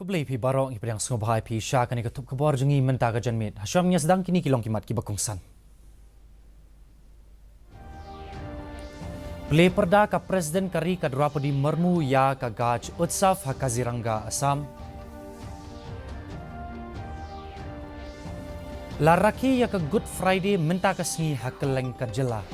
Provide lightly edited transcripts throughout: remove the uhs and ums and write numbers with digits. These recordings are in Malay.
Kublai pi barong ipadang sungabhai pi sya kani ketup kebor jungi mentaga janmit. Hasyamnya sedang kini kilong kimat kibakungsan. Play perda ka Presiden Kari ka Draupadi Murmu ya ka gaj Utsaf ha Kaziranga Assam. Laraki ya ka Good Friday minta kasngi ha Keleng ka Jela.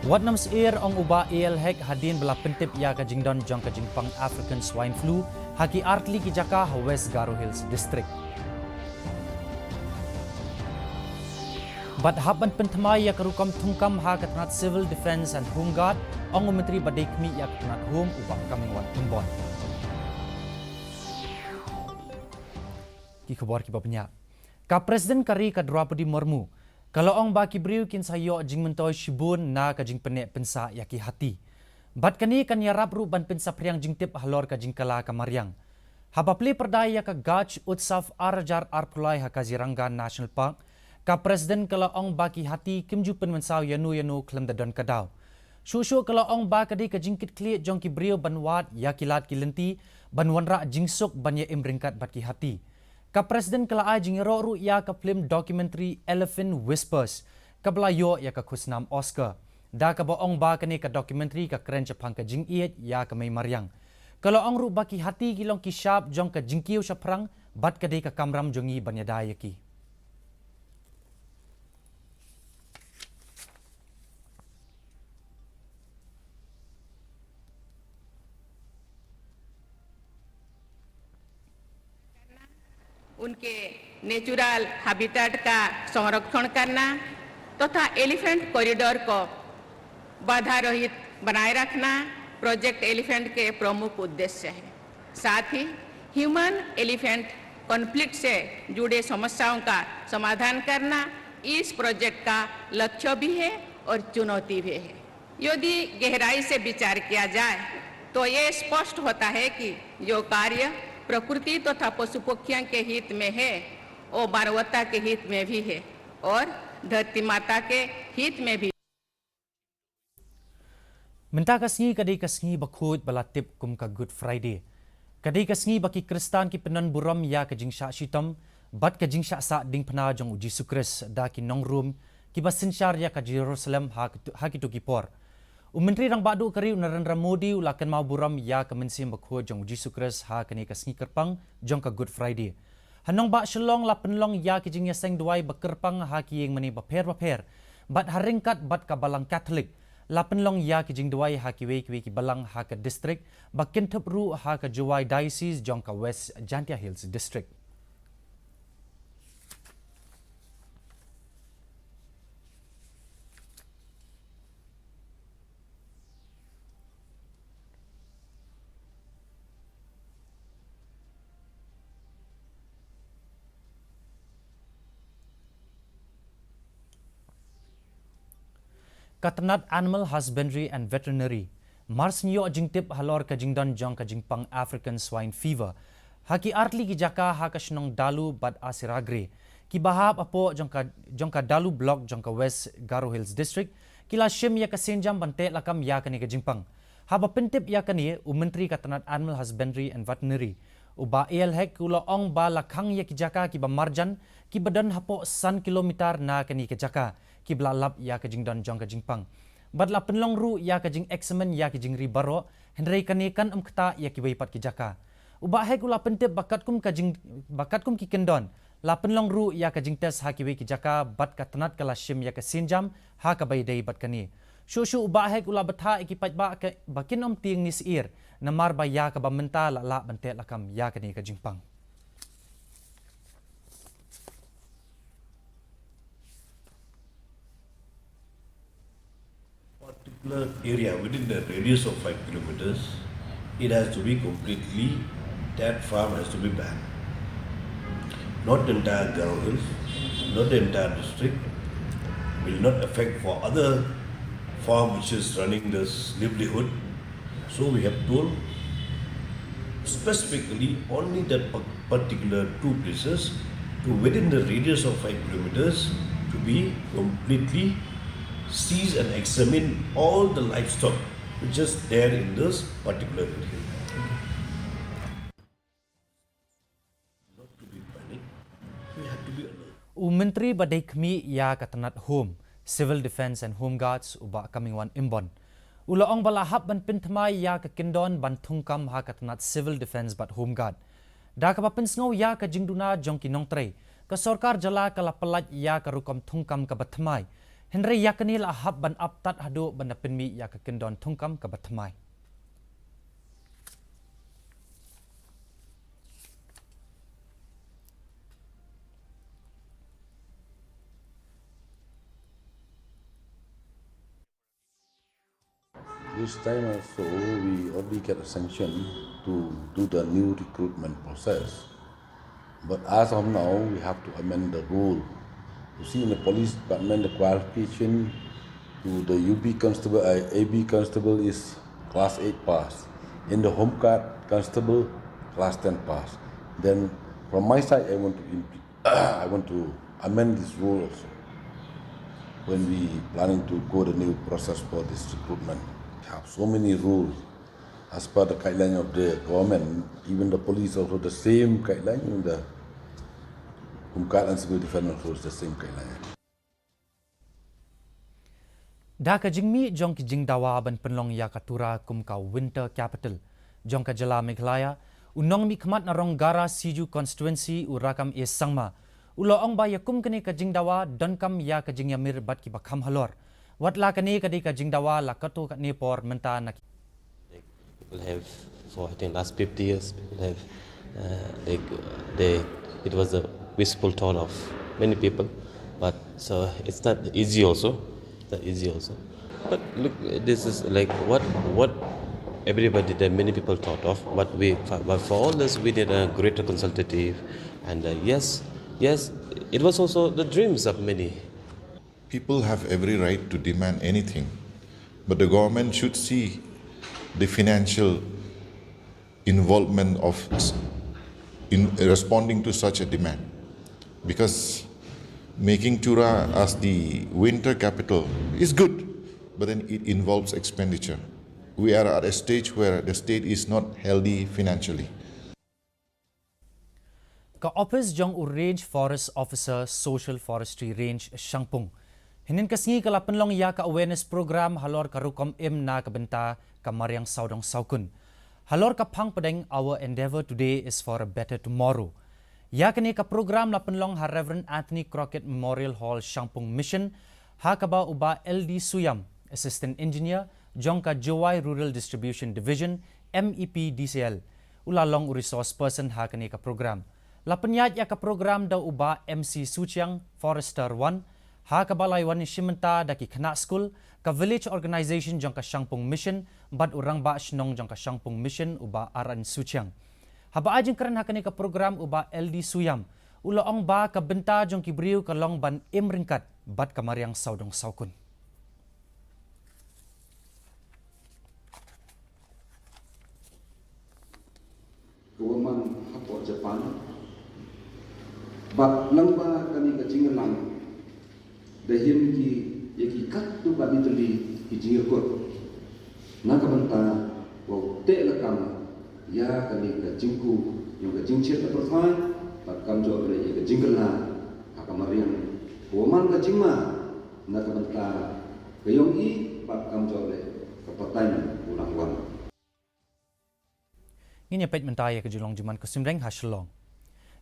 Wat nams ong uba hek hadin bela pentip ya ka jingdon jong ka jingpang African swine flu haki artli ki jaka ha West Garo Hills district. But haban pentamai ya karukam tungkam ha katnat Civil Defence and Home Guard ong menteri badai kmi ya katnat home uba kaming wan tumbon. Ki khabar ki babnya. Ka Presiden Kari ka Draupadi Murmu kalau ong baki briu kin sayo jing mentoi shibun na ka jing penek pensa yaki hati. Bat kani kan ya rabru ban pensa priang jing tip halor ka jing kala ka mariang. Habapli perdaya ka gaj utsaf arjar arpulai ha Kaziranga National Park. Ka Presiden kalau ong baki hati kimju pen mensau yanu klem dadon kadau. Shushu kalau ong ba kadi ka jingkit kli jong ki briu ban wat yaki lat ki lenti ban wanra jingsuk ban ya imringkat bat ki hati. Ka Presiden kala ai jing ro ya ka film documentary Elephant Whispers kabla yo ya ka khusnam Oscar da ka boong ba kani ka documentary ka keren Jepang ka jing iet ya ka mai mariang kalau ong ru baki hati kilong ki sharp jong ka jingkiu saprang bat ka de ka kamram jongi banyada yaki उनके natural habitat का संरक्षण करना तथा elephant corridor को बाधा रहित बनाए रखना प्रोजेक्ट एलिफेंट के प्रमुख उद्देश्य है। साथ ही ह्यूमन एलिफेंट कॉन्फ्लिक्ट से जुड़े समस्याओं का समाधान करना इस प्रोजेक्ट का लक्ष्य भी है और चुनौती भी है। यदि गहराई से विचार किया जाए तो ये स्पष्ट होता है कि जो कार्य प्रकृति तथा पशु पक्षियों के हित में है और मानवता के हित में भी है और धरती माता के हित में भी। Minta kasngi kadai kasngi bakut balatip kum ka Good Friday. Kadai kasngi baki Kristan ki penan buram ya ka jingsha shitam bat ka jingsha sa ding pena jong uji sukres da ki nongrum ki basinsyar ya ka Jerusalem ha ki tu ki por. Menteri rang badu kari Narendra Modi ulakan mau buram ya ka mensim bakho jong uji sukres ha kani kasngi kerpang jong ka Good Friday. Hanong ba shelong la penlong ya ki jingya seng duai bakerpang ha ki yeng mani baper bat haringkat bat ka balang Catholic la penlong ya ki jing duai ha ki we ki balang ha ka district bakin thapru ha ka Juwai Diocese jong ka West Jantia Hills district. Katnat Animal Husbandry and Veterinary Mars nyo jingtip halor ka jingdon jong ka jingpang African Swine Fever haki artli ki jaka ha ka shnong dalu bad asiragre ki bahab apo jong ka dalu block jong ka West Garo Hills district kila shim ya ka senjam bante lakam ya ka ni ka jingpang haba pentip ya ka ni Menteri Katnat Animal Husbandry and Veterinary uba hek kula ong ba lakhang ya ki jaka ki ba marjan ki badan hapo 1 kilometer na ka ni ka jaka ki blalap ya ka jingdon jong ka jingpang badla penlong ru ya ka jing examen ya ki jing ribaro hendrai kanikan kata ya ki weipat ki jaka uba hek ula pentip bakat kum ki kendon la penlong ru ya ka jing tes ha ki wei ki jaka bat ka tanat kala shim ya ka sinjam ha ka bai dei bat kani shu uba hek ula batha ki pat ba ka bakin ting nis ir namar ba ya ka ba menta la bante lakam ya ka ni ka jingpang. Particular area within the radius of 5 kilometers, it has to be completely, that farm has to be banned. Not the entire Garo Hills, not the entire district, will not affect for other farm which is running this livelihood. So we have told specifically only that particular two places to within the radius of 5 kilometers to be completely seize and examine all the livestock just there in this particular area. Not to be panic, we have to be alert. Menteri Badai Kemi ya katanat home, Civil Defence and Home Guards ubak coming one imbon. Ulaong balahap ban pintmay ya kakindon ban tungkam ha katanat Civil Defence but Home Guard. Da kapapinsngaw ya ka jingduna jong kinong tre, ka sorkar jala kalapalat ya karukom tungkam ka batmay. Henry ya kanil ahap ban aptat hadu ban napinmi ya kakindon tungkam ka batmay. This time also, we already get a sanction to do the new recruitment process. But as of now, we have to amend the rule. You see, in the police department, the qualification to the UB constable, AB constable is class 8 pass. In the home guard constable, class 10 pass. Then, from my side, I want to amend this rule also when we planning to go the new process for this recruitment. We have so many rules as per the guideline of the government. Even the police also the same guideline. And the Home Guard and Civil Defence also is the same guideline. Da ka jingmi jong ki jingdawa ban penlong ya katura kum ka winter capital jong ka jala Meghalaya unong mi khmat na rong gara siju constituency urakam e sangma ulo ong ba yakum kene ka jingdawa donkam ya ka jingyamir bat ki bakham halor watla kane ka di ka jingdawa la kato ka ne por menta na people have for I think last 50 years people have it was a wistful thought of many people, but so it's not easy also. But look, this is like what everybody, there many people thought of, but for all this we did a greater consultative, and yes, it was also the dreams of many. People have every right to demand anything, but the government should see the financial involvement of in responding to such a demand. Because making Chura as the winter capital is good, but then it involves expenditure. We are at a stage where the state is not healthy financially. Ka office jong range forest officer social forestry range Shangpung. Hinin kasngi kala penlong ya ka awareness program halor karukom na kabenta kamaryang saudong saukun. Halor ka pang padeng our endeavor today is for a better tomorrow. Ya kani ka program la penlong ha Reverend Anthony Crockett Memorial Hall Shangpung Mission ha kaba uba LD Suyam Assistant Engineer jong ka Jowai Rural Distribution Division MEP DCL ulalong resource person ha kani ka program. La penyat ya ka program da uba MC Suchiang Forester 1 ha kabalaywan ni Shimenta daki Kena School ka village organization jong ka Shangpung Mission bad urang ba shnong jong ka Shangpung Mission uba Aran Suchiang. Haba ajeng keren ha kani ka program uba LD Suyam ulaong ba ka benta jong kibriu ka long ban imringkat bad kamaryang saudong saukun. Kawaman hapo Japan bat lang ba kani ka jingalang dahim ki yaki kat tu ba mitali ki jingakot nakamanta wa te lakam ya kani ka jingku yung ka jingchet na perthan bat kamjo bre ya ka jingala akamarian kawaman ka jingma nakamanta kayong i bat kamjo bre kapatan ulang wan. Nginya pet mentaya ke julong juman kusimreng hasilong.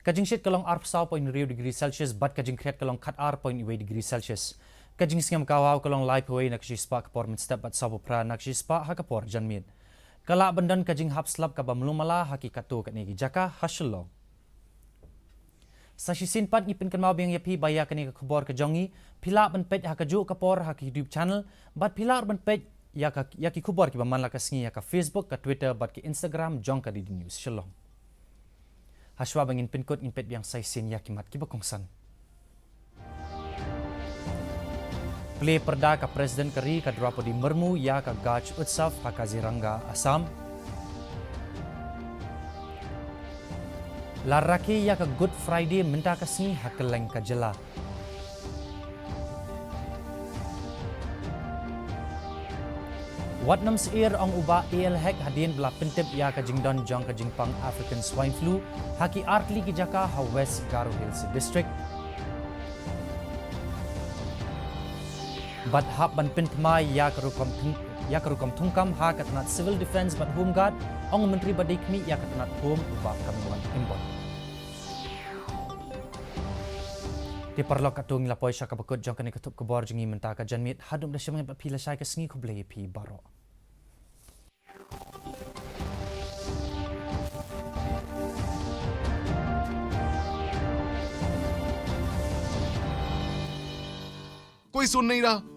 Kajing shit kalong 4.0 degree Celsius bat kajing kreat kalong kat 4.2 degree Celsius. Kajing singam kawaw kalong live away nakasispa kapor mit step bat sabo pra nakasispa hakapor janmid. Kala bandan kajing hap slap kabamlumala hakikatu kanigi jaka hasilong. Sa sisinpat ngipin kan mabiyang yapi baya kani kabor kajongi pila ban pet hakaju kapor hak YouTube channel bat pila ban pet yaki kubor ki baman lakas ngi yaka Facebook ka Twitter bat ki Instagram jong ka di news shalom. Haswa bangin pinkot in pet biang say sin yaki mat ki bakongsan. Play perda ka Presiden Kari ka Draupadi Murmu ya ka Gaj Utsav ha Kaziranga Assam. Laraki ya ka Good Friday minta kasni ha Keleng ka Jela. Wat nam seir ang uba AL hek hadin bla pintip ya ka jingdon jong ka jingpang African swine flu haki artli ki jaka ha West Garo Hills district. But hap ban pintma ya karukam tungkam ha katnat civil defense but home guard ang menteri badikmi ya katnat home uba kamiwan imbon. Di perlok atung lapoi syaka bakut jong kani ketup kebor jengi mentaka janmit hadum dah syamang pila syai ke sengi kublai pi baro. कोई सुन नहीं रहा।